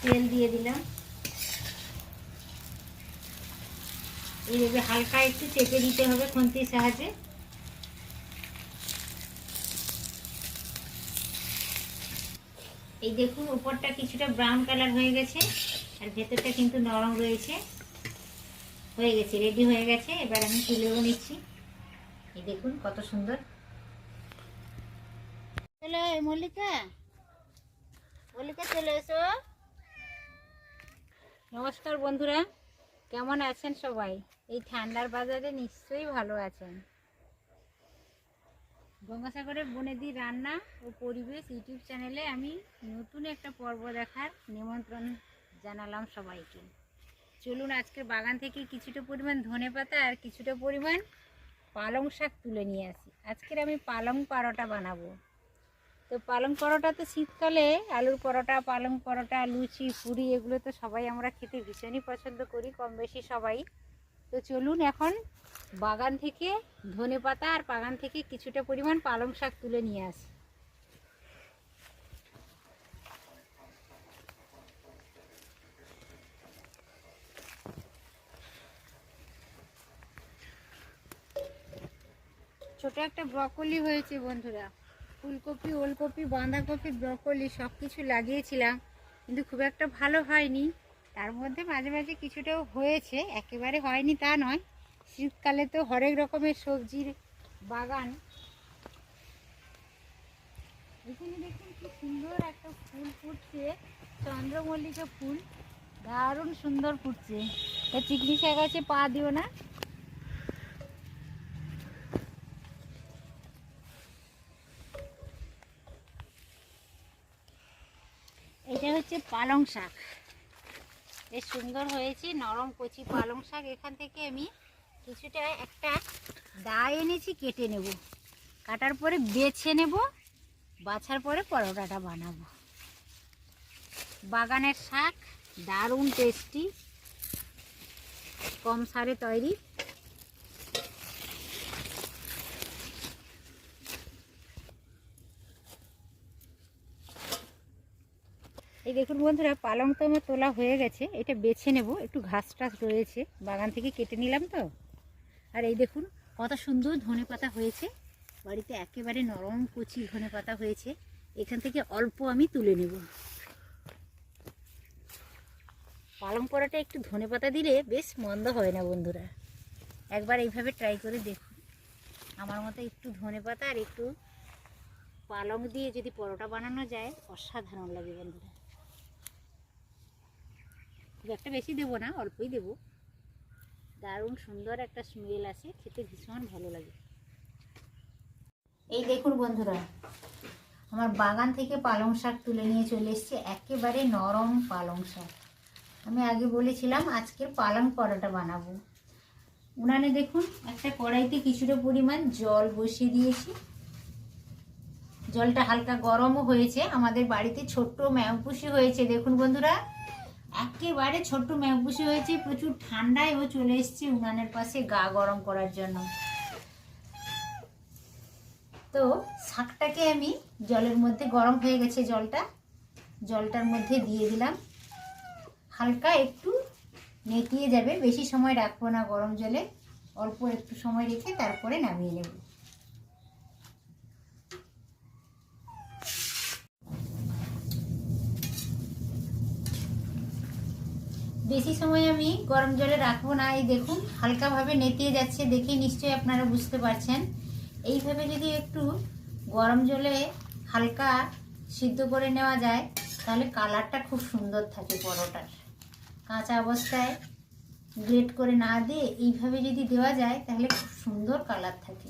তেল দিয়ে দিলাম। এইভাবে হালকা একটু চেপে দিতে হবে খুন্তির সাহায্যে। এই দেখুন উপরটা কিছুটা ব্রাউন কালার হয়ে গেছে আর ভেতরটা কিন্তু নরম রয়েছে। হয়ে গেছে, রেডি হয়ে গেছে। এবার আমি তুলেও নিচ্ছি। এই দেখুন কত সুন্দর। চলো মল্লিকা, মল্লিকা চলে এসো। নমস্কার বন্ধুরা, কেমন আছেন সবাই? এই ঠান্ডার বাজারে নিশ্চয়ই ভালো আছেন। গঙ্গাসাগরের বনেদি রান্না ও পরিবেশ ইউটিউব চ্যানেলে আমি নতুন একটা পর্ব দেখার নিমন্ত্রণ জানালাম সবাইকে। চলুন আজকের বাগান থেকে কিছুটা পরিমাণ ধনেপাতা আর কিছুটা পরিমাণ পালং শাক তুলে নিয়ে আসি। আজকের আমি পালং পরোটা বানাবো। তো পালং পরোটা তো শীতকালে আলুর পরোটা, পালং পরোটা, লুচি, পুরি এগুলো তো সবাই আমরা খেতে ভীষণই পছন্দ করি, কম বেশি সবাই। তো চলুন এখন বাগান থেকে ধনেপাতা আর বাগান থেকে কিছুটা পরিমাণ পালং শাক তুলে নিয়ে আসি। ছোট একটা ব্রকলি হয়েছে বন্ধুরা। ফুলকপি, ওলকপি, বাঁধাকপি, ব্রকলি সব কিছু লাগিয়েছিলাম, কিন্তু খুব একটা ভালো হয়নি। তার মধ্যে মাঝে মাঝে কিছুটাও হয়েছে, একেবারে হয়নি তা নয়। শীতকালে তো হরেক রকমের সবজির বাগান। এখানে দেখুন কি সুন্দর একটা ফুল ফুটছে, চন্দ্রমল্লিকা ফুল, দারুণ সুন্দর ফুটছে। তা চিকনি শাক আছে, পা দিও না। এটা হচ্ছে পালং শাক, বেশ সুন্দর হয়েছে, নরম কচি পালং শাক। এখান থেকে আমি কিছুটা একটা দা এনেছি, কেটে নেব। কাটার পরে বেছে নেব, বাছার পরে পরোটাটা বানাবো। বাগানের শাক, দারুণ টেস্টি, কম সারে তৈরি। এই দেখুন বন্ধুরা, পালং তো আমার তোলা হয়ে গেছে। এটা বেছে নেব, একটু ঘাস টাস রয়েছে, বাগান থেকে কেটে নিলাম তো। আর এই দেখুন কত সুন্দর ধনেপাতা হয়েছে, বাড়িতে একেবারে নরম কচি ধনেপাতা হয়েছে। এখান থেকে অল্প আমি তুলে নেব। পালং পরোটা একটু ধনেপাতা দিলে বেশ মন্দ হয় না বন্ধুরা, একবার এইভাবে ট্রাই করে দেখুন। আমার মতো একটু ধনেপাতা আর একটু পালং দিয়ে যদি পরোটা বানানো যায়, অসাধারণ লাগে বন্ধুরা। খুব একটা বেশি দেবো না, অল্পই দেবো। দারুণ সুন্দর একটা স্মেল আসে, খেতে ভীষণ ভালো লাগে। এই দেখুন বন্ধুরা, আমার বাগান থেকে পালং শাক তুলে নিয়ে চলে এসেছে, একেবারে নরম পালং শাক। আমি আগে বলেছিলাম আজকে পালং পরোটা বানাবো। উনানে দেখুন একটা কড়াইতে কিছুটা পরিমাণ জল বসিয়ে দিয়েছি। জলটা হালকা গরমও হয়েছে। আমাদের বাড়িতে ছোট্ট ম্যাওপুষি হয়েছে, দেখুন বন্ধুরা, একেবারে ছোট্ট ম্যাওপুষি হয়েছে। প্রচুর ঠান্ডায় ও চলে এসছে উনানের পাশে গা গরম করার জন্য। তো শাকটাকে আমি জলের মধ্যে, গরম হয়ে গেছে জলটা, জলটার মধ্যে দিয়ে দিলাম। হালকা একটু নেতিয়ে যাবে, বেশি সময় রাখবো না গরম জলে, অল্প একটু সময় রেখে তারপরে নামিয়ে নেব। বেশি সময় আমি গরম জলে রাখবো না। এই দেখুন হালকাভাবে নেতিয়ে যাচ্ছে, দেখে নিশ্চয়ই আপনারা বুঝতে পারছেন। এইভাবে যদি একটু গরম জলে হালকা সিদ্ধ করে নেওয়া যায়, তাহলে কালারটা খুব সুন্দর থাকে পরোটার। কাঁচা অবস্থায় গ্রেট করে না দিয়ে এইভাবে যদি দেওয়া যায়, তাহলে খুব সুন্দর কালার থাকে।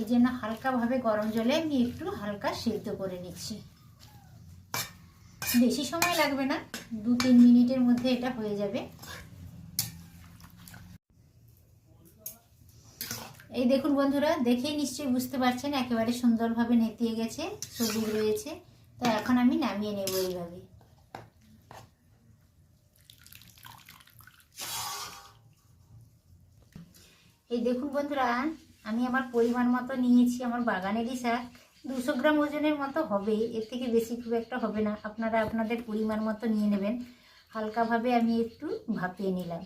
এই জন্য হালকাভাবে গরম জলে আমি একটু হালকা সিদ্ধ করে নিচ্ছি। বেশি সময় লাগবে না, 2-3 মিনিটের মধ্যে এটা হয়ে যাবে। এই দেখুন বন্ধুরা, দেখেই নিশ্চয়ই বুঝতে পারছেন একেবারে সুন্দরভাবে নেতিয়ে গেছে, সবুজ রয়েছে। তো এখন আমি নামিয়ে নেব এইভাবে। এই দেখুন বন্ধুরা, আমি আমার পরিমাণ মতো নিয়েছি আমার বাগানেরই শাক। 200 গ্রাম ওজনের মতো হবে, এর থেকে বেশি খুব একটা হবে না। আপনারা আপনাদের পরিমাণ মতো নিয়ে নেবেন। হালকাভাবে আমি একটু ভাপিয়ে নিলাম।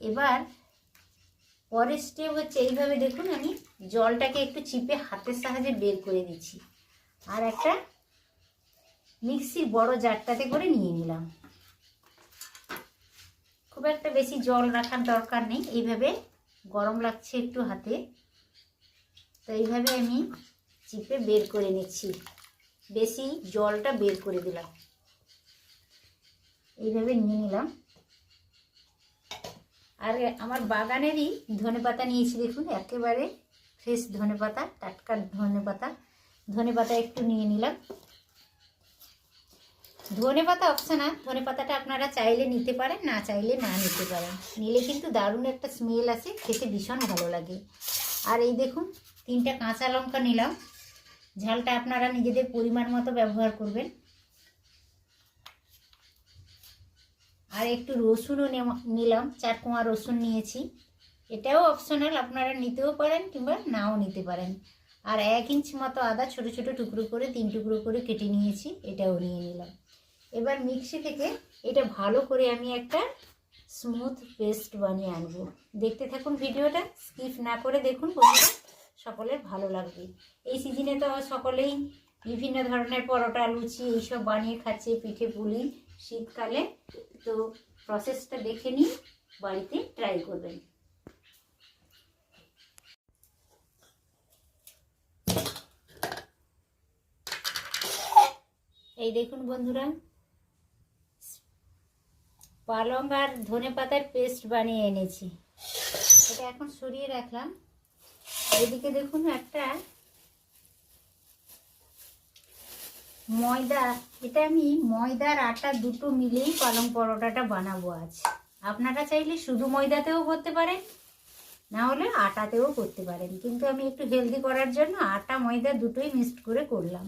এবার পরের স্টেপ হচ্ছে এইভাবে দেখুন, আমি জলটাকে একটু চিপে হাতের সাহায্যে বের করে দিচ্ছি, আর একটা মিক্সির বড় জারটাতে করে নিয়ে নিলাম। খুব একটা বেশি জল রাখার দরকার নেই, এইভাবে গরম লাগছে একটু হাতে, তো এইভাবে আমি চিপে বের করে নিচ্ছি। বেশি জলটা বের করে দিলাম, এইভাবে নিয়ে নিলাম। আর আমার বাগানেরই ধনেপাতা নিয়েছি, দেখুন একেবারে ফ্রেশ ধনেপাতা, টাটকা ধনেপাতা। ধনেপাতা একটু নিয়ে নিলাম। ধনেপাতা অপশনাল, ধনেপাতাটা আপনারা চাইলে নিতে পারেন, না চাইলে না নিতে পারেন। নিলে কিন্তু দারুণ একটা স্মেল আসে, খেতে ভীষণ ভালো লাগে। আর এই দেখুন 3টা কাঁচা লঙ্কা নিলাম। ঝালটা আপনারা নিজেদের পরিমাণ মতো ব্যবহার করবেন। আর একটু রসুনও নিলাম, 4 কোয়া রসুন নিয়েছি। এটাও অপশনাল, আপনারা নিতেও পারেন কিংবা নাও নিতে পারেন। আর 1 ইঞ্চি মতো আদা ছোট ছোট টুকরো করে 3 টুকরো করে কেটে নিয়েছি, এটাও নিয়ে নিলাম। এবার মিক্সি থেকে এটা ভালো করে আমি একটা স্মুথ পেস্ট বানিয়ে আনবো। দেখতে থাকুন ভিডিওটা, স্কিপ না করে দেখুন, বন্ধুরা সকলের ভালো লাগবে। এই সিজনে তো সকলেই বিভিন্ন ধরনের পরোটা, লুচি এইসব বানিয়ে খাচ্ছে, পিঠে পুলি শীতকালে। তো প্রসেসটা দেখে নিন, বাড়িতে ট্রাই করবেন। এই দেখুন বন্ধুরা, পালং আর ধনে পাতার পেস্ট বানিয়ে এনেছি। এটা এখন সরিয়ে রাখলাম। এদিকে দেখুন একটা ময়দা, এটা আমি ময়দার আটা দুটো মিলেই পালং পরোটাটা বানাবো আজ। আপনারা চাইলে শুধু ময়দাতেও করতে পারেন, না হলে আটাতেও করতে পারেন, কিন্তু আমি একটু হেলদি করার জন্য আটা ময়দা দুটোই মিক্সড করে করলাম।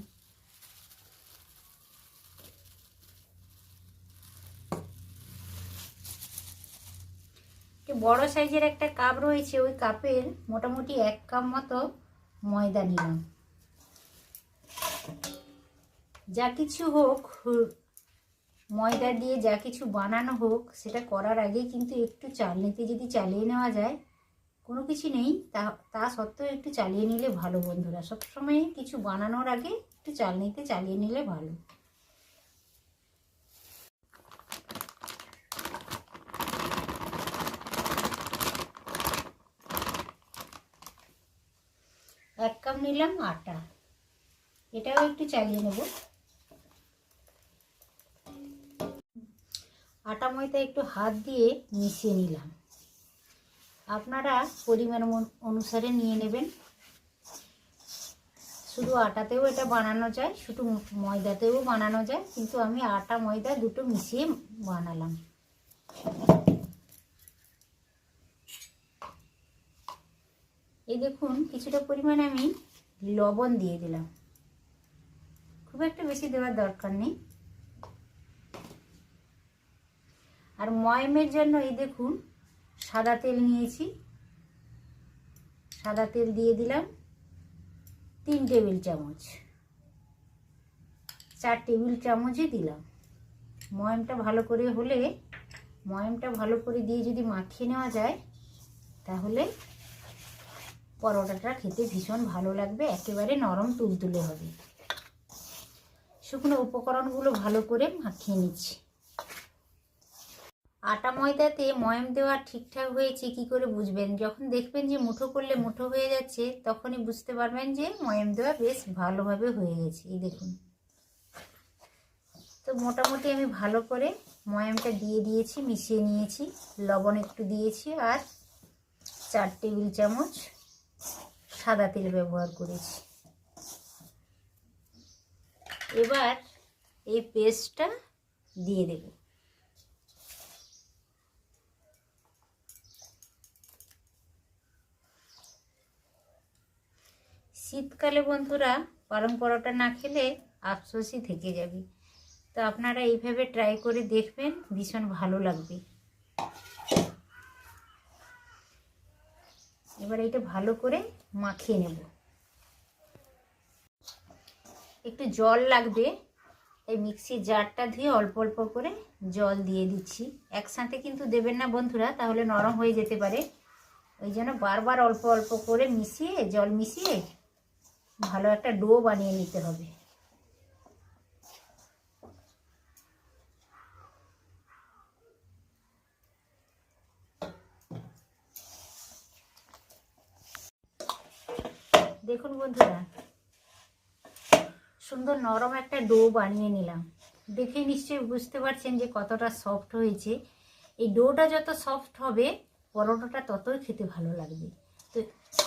বড় সাইজের একটা কাপ রয়েছে, ওই কাপের মোটামুটি 1 কাপ মতো ময়দা নিলাম। যা কিছু হোক, ময়দা দিয়ে যা কিছু বানানো হোক, সেটা করার আগে কিন্তু একটু চালনিতে যদি চালিয়ে নেওয়া যায়, কোনো কিছু নেই তা সত্ত্বেও একটু চালিয়ে নিলে ভালো। বন্ধুরা সবসময় কিছু বানানোর আগে একটু চালনিতে চালিয়ে নিলে ভালো। এক কাপ নিলাম আটা, এটাও একটু চালিয়ে নেব। আটা ময়দা একটু হাত দিয়ে মিশিয়ে নিলাম। আপনারা পরিমাণ অনুসারে নিয়ে নেবেন। শুধু আটাতেও এটা বানানো যায়, শুধু ময়দাতেও বানানো যায়, কিন্তু আমি আটা ময়দা দুটো মিশিয়ে বানালাম। এই দেখুন কিছুটা পরিমাণে আমি লবণ দিয়ে দিলাম, খুব একটা বেশি দেওয়ার দরকার নেই। আর ময়মের জন্য এই দেখুন সাদা তেল নিয়েছি, সাদা তেল দিয়ে দিলাম 3 টেবিল চামচ, 4 টেবিল চামচই দিলাম। ময়মটা ভালো করে হলে, ময়মটা ভালো করে দিয়ে যদি মাখিয়ে নেওয়া যায়, তাহলে পরোটাটা খেতে ভীষণ ভালো লাগবে, একেবারে নরম তুলতুলে হবে। শুকনো উপকরণগুলো ভালো করে মাখিয়ে নিচ্ছি। আটা ময়দাতে ময়ম দেওয়া ঠিকঠাক হয়েছে কি করে বুঝবেন? যখন দেখবেন যে মুঠো করলে মুঠো হয়ে যাচ্ছে, তখনই বুঝতে পারবেন যে ময়ম দেওয়া বেশ ভালোভাবে হয়ে গেছে। এই দেখুন, তো মোটামুটি আমি ভালো করে ময়মটা দিয়ে দিয়েছি, মিশিয়ে নিয়েছি, লবণ একটু দিয়েছি, আর 4 টেবিল চামচ সাদা তেল ব্যবহার করেছি। এবার এই পেস্টটা দিয়ে দেব। শীতকালে বন্ধুরা পালং পরোটা না খেলে আফসোসই থেকে যাবে। তো আপনারা এইভাবে ট্রাই করে দেখবেন, ভীষণ ভালো লাগবে। এবার এটা ভালো করে মাখিয়ে নেব। একটু জল লাগবে, এই মিক্সির জারটা ধুয়ে অল্প অল্প করে জল দিয়ে দিচ্ছি। একসাথে কিন্তু দেবেন না বন্ধুরা, তাহলে নরম হয়ে যেতে পারে। ওই জন্য বারবার অল্প অল্প করে মিশিয়ে, জল মিশিয়ে ভালো একটা ডো বানিয়ে নিতে হবে। দেখুন বন্ধুরা, সুন্দর নরম একটা ডো বানিয়ে নিলাম। দেখে নিশ্চয়ই বুঝতে পারছেন যে কতটা সফট হয়েছে। এই ডোটা যত সফট হবে পরোটাটা ততই খেতে ভালো লাগবে। তো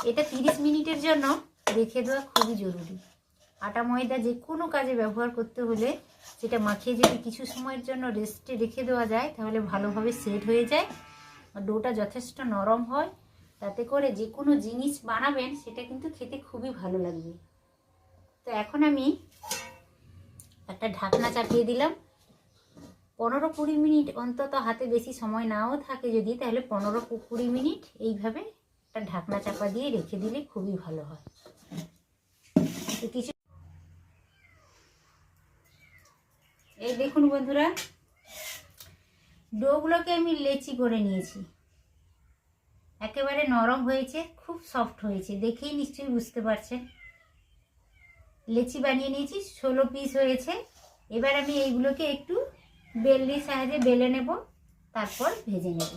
এটা 30 মিনিটের জন্য রেখে দেওয়া খুবই জরুরি। আটা ময়দা যে কোনো কাজে ব্যবহার করতে হলে সেটা মাখিয়ে যদি কিছু সময়ের জন্য রেস্টে রেখে দেওয়া যায় তাহলে ভালোভাবে সেট হয়ে যায় আর ডোটা যথেষ্ট নরম হয়। তাতে করে যে কোনো জিনিস বানাবেন সেটা কিন্তু খেতে খুবই ভালো লাগবে। তো এখন আমি একটা ঢাকনা চাপিয়ে দিলাম। 15-20 মিনিট অন্তত, হাতে বেশি সময় নাও থাকে যদি, তাহলে 15-20 মিনিট এইভাবে একটা ঢাকনা চাপা দিয়ে রেখে দিলে খুবই ভালো হয়। তো কিছু এই দেখুন বন্ধুরা, ডোগুলোকে আমি লেচি করে নিয়েছি। একেবারে নরম হয়েছে, খুব সফট হয়েছে, দেখেই নিশ্চয়ই বুঝতে পারছেন। লেচি বানিয়ে নিয়েছি, 16 পিস হয়েছে। এবার আমি এইগুলোকে একটু বেলনির সাহায্যে বেলে নেব, তারপর ভেজে নেব।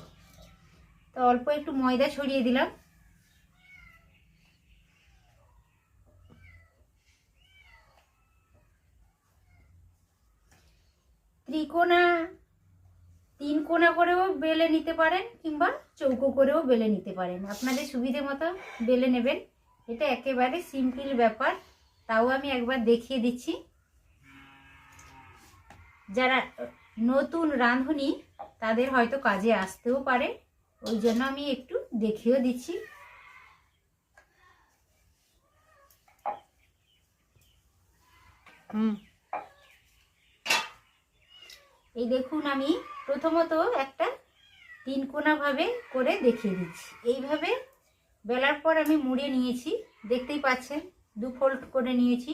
তো অল্প একটু ময়দা ছড়িয়ে দিলাম। ত্রিকোণা, 3 কোণা করেও বেলে নিতে পারেন কিংবা চৌকো করেও বেলে নিতে পারেন, আপনাদের সুবিধে মতো বেলে নেবেন। এটা একেবারে সিম্পল ব্যাপার, তাও আমি একবার দেখিয়ে দিচ্ছি। যারা নতুন রাঁধুনি তাদের হয়তো কাজে আসতেও পারে, ওই জন্য আমি একটু দেখিয়েও দিচ্ছি। এই দেখুন, আমি প্রথমত একটা 3 কোণা ভাবে করে দেখিয়ে দিচ্ছি। এইভাবে বেলার পর আমি মুড়ে নিয়েছি, দেখতেই পাচ্ছেন 2 ফোল্ড করে নিয়েছি।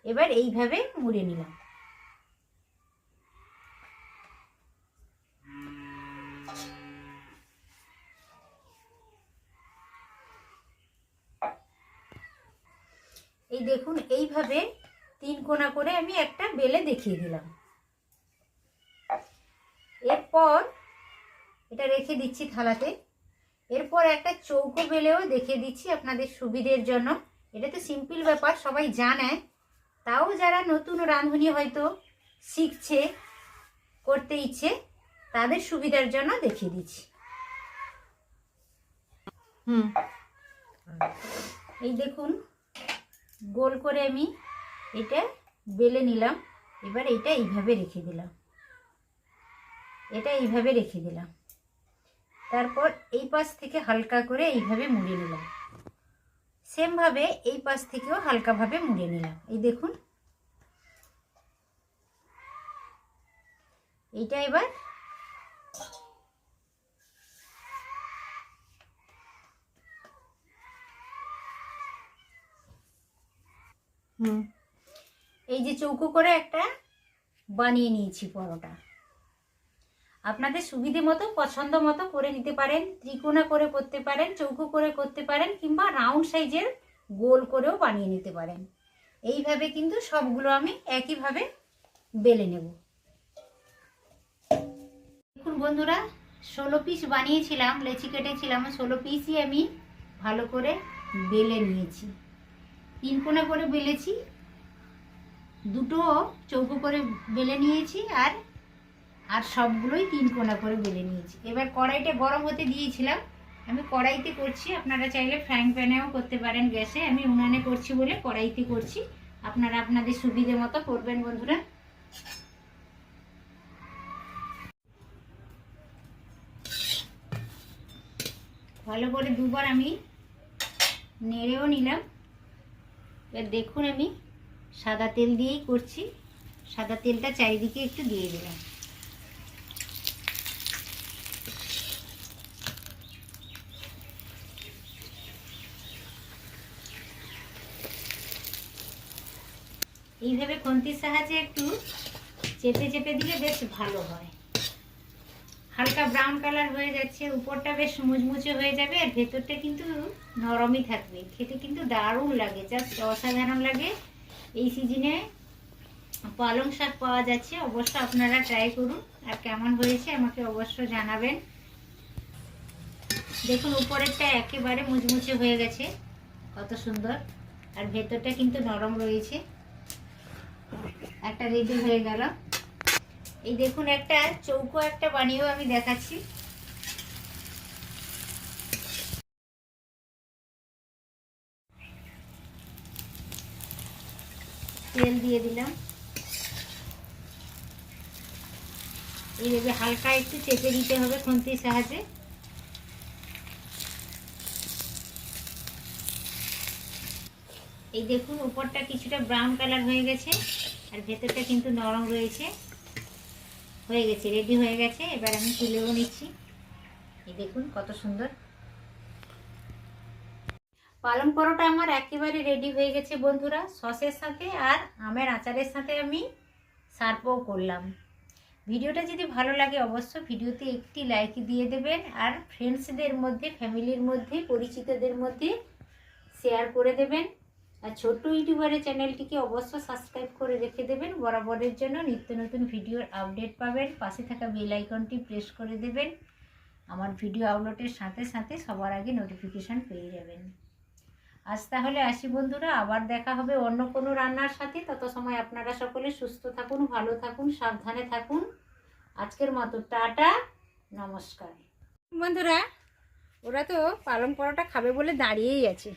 এবার এইভাবে মুড়ে নিলাম। এই দেখুন, এইভাবে 3 কোণা করে আমি একটা বেলে দেখিয়ে দিলাম। এরপর এটা রেখে দিচ্ছি থালাতে। এরপর একটা চৌকো বেলেও দেখিয়ে দিচ্ছি আপনাদের সুবিধের জন্য। এটা তো সিম্পল ব্যাপার, সবাই জানে, তাও যারা নতুন রাঁধুনি হয়তো শিখছে, করতে ইচ্ছে, তাদের সুবিধার জন্য দেখিয়ে দিচ্ছি। এই দেখুন, গোল করে আমি এটা বেলে নিলাম। এবার এটা এইভাবে রেখে দিলাম, এটা এইভাবে রেখে দিলাম। তারপর এই পাশ থেকে হালকা করে এইভাবে মুড়ে নিলাম। সেমভাবে এই পাশ থেকেও হালকাভাবে মুড়ে নিলাম। এই দেখুন, এইটা এবার এই যে চৌকো করে একটা বানিয়ে নিয়েছি পরোটা। আপনাদের সুবিধে মতো, পছন্দ মতো করে নিতে পারেন। ত্রিকোণা করে করতে পারেন, চৌকো করে করতে পারেন, কিংবা রাউন্ড সাইজের গোল করেও বানিয়ে নিতে পারেন। এইভাবে কিন্তু সবগুলো আমি একইভাবে বেলে নেব। দেখুন বন্ধুরা, 16 পিস বানিয়েছিলাম, লেচি কেটেছিলাম, 16 পিসই আমি ভালো করে বেলে নিয়েছি। 3 কোণা করে বেলেছি, দুটো চৌকো করে বেলে নিয়েছি, আর সবগুলোই 3 কোণা করে বেলে নিয়েছি। এবার কড়াইটা গরম হতে দিয়েছিলাম, আমি কড়াইতে করছি। আপনারা চাইলে ফ্রাইং প্যানেও করতে পারেন গ্যাসে, আমি উনানে করছি বলে কড়াইতে করছি। আপনারা আপনাদের সুবিধে মতো করবেন বন্ধুরা। ভালো করে দুবার আমি নেড়েও নিলাম। এবার দেখুন, আমি সাদা তেল দিয়েই করছি। সাদা তেলটা চারিদিকে একটু দিয়ে দিলাম। এইভাবে খুন্তির সাহায্যে একটু চেপে চেপে দিলে বেশ ভালো হয়। হালকা ব্রাউন কালার হয়ে যাচ্ছে, উপরটা বেশ মুচমুচে হয়ে যাবে আর ভেতরটা কিন্তু নরমই থাকবে। খেতে কিন্তু দারুণ লাগে, জাস্ট অসাধারণ লাগে। এই সিজনে পালং শাক পাওয়া যাচ্ছে, অবশ্য আপনারা ট্রাই করুন আর কেমন হয়েছে আমাকে অবশ্য জানাবেন। দেখুন উপরেরটা একেবারে মুচমুচে হয়ে গেছে, কত সুন্দর, আর ভেতরটা কিন্তু নরম রয়েছে। একটা রেডি হয়ে গেল। এই দেখুন একটা চৌকো একটা বানিয়েও আমি দেখাচ্ছি। তেল দিয়ে দিলাম, এইভাবে হালকা একটু চেপে দিতে হবে খুন্তির সাহায্যে। এই দেখুন উপরটা কিছুটা ব্রাউন কালার হয়ে গেছে আর ভেতরটা কিন্তু নরম রয়েছে। হয়ে গেছে, রেডি হয়ে গেছে। এবার আমি তুলেও নিচ্ছি। এই দেখুন কত সুন্দর পালং পরোটা আমার একেবারে রেডি হয়ে গেছে বন্ধুরা। সসের সাথে আর আমের আচারের সাথে আমি সার্ভও করলাম। ভিডিওটা যদি ভালো লাগে অবশ্য ভিডিওতে একটি লাইক দিয়ে দেবেন আর ফ্রেন্ডসদের মধ্যে, ফ্যামিলির মধ্যে, পরিচিতদের মধ্যে শেয়ার করে দেবেন। আর ছোট্ট ইউটিউবারের চ্যানেলটিকে অবশ্য সাবস্ক্রাইব করে রেখে দেবেন। বরাবরের জন্য নিত্য নতুন ভিডিওর আপডেট পাবেন। পাশে থাকা বেল আইকনটি প্রেস করে দেবেন। আমার ভিডিও আপলোডের সাথে সাথে সবার আগে নোটিফিকেশান পেয়ে যাবেন। আজ তাহলে আসি বন্ধুরা, আবার দেখা হবে অন্য কোনো রান্নার সাথে। তত সময় আপনারা সকলে সুস্থ থাকুন, ভালো থাকুন, সাবধানে থাকুন। আজকের মতো টাটা, নমস্কার। বন্ধুরা ওরা তো পালং পরোটা খাবে বলে দাঁড়িয়েই আছে।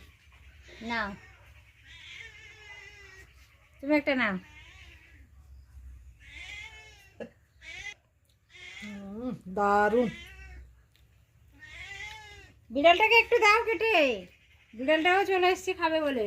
নাও তুমি একটা নাও। দারুণ। বিড়ালটাকে একটু দাও কেটে, বিড়ালটাও চলে এসছে খাবে বলে।